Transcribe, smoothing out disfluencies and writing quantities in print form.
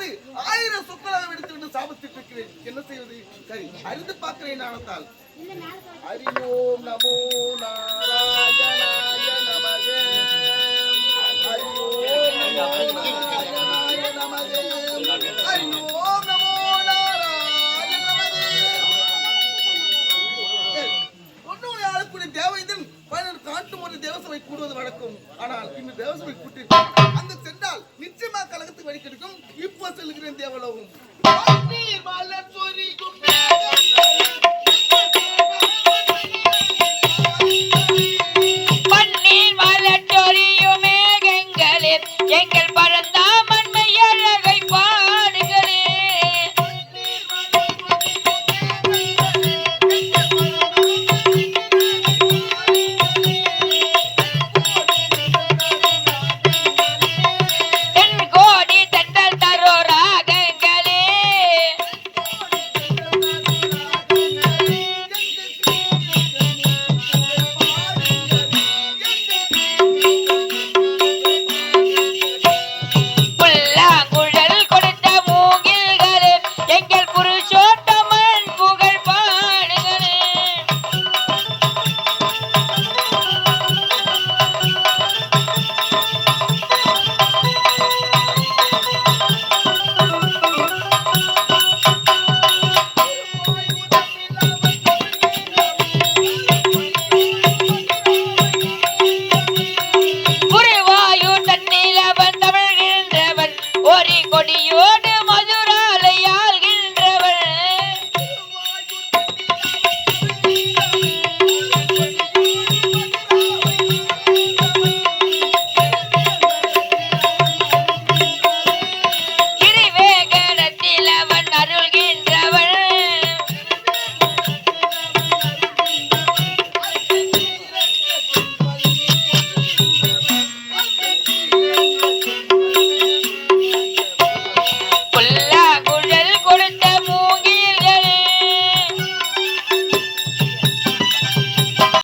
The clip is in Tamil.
செய்வது 1000 சொற்களாக எடுத்துவிட்டு சாபத்திட்டு இருக்கிறேன். என்ன செய்வது? சரி, அறிந்து பார்க்கிறேன். நாணத்தால் ஹரிஓம் நமோ நாராயணாய நமக. ஹரிஓம் நமோ நாராயணாய நமக. ஹரிஓம் நமோ நாராயண நமக. ஒன்னோடு ஆளக்கூடிய தேவேந்திரன் காட்டு ஒரு தேவசபை கூடுவது வழக்கம். ஆனால் இந்த தேவசபை கூட்டி அந்த சென்றால் நிச்சயமா கழகத்துக்கு வழி கிடைக்கும். இப்போ செல்கிறேன் தேவலோகம். எங்கள் பரந்தாமன் மையழகை பாடுகளே. தென் கோடி தென்றல் தரோ ராகங்களே. புல்லாங்குழல் கொடுத்த மூங்கில்களே, எங்கள் புருஷோத்தமன் புகழ் பாடுகளே. குருவாயூர் தன்னில் அவன் தமிழ்கின்றவன் ஒரு கொடியோடு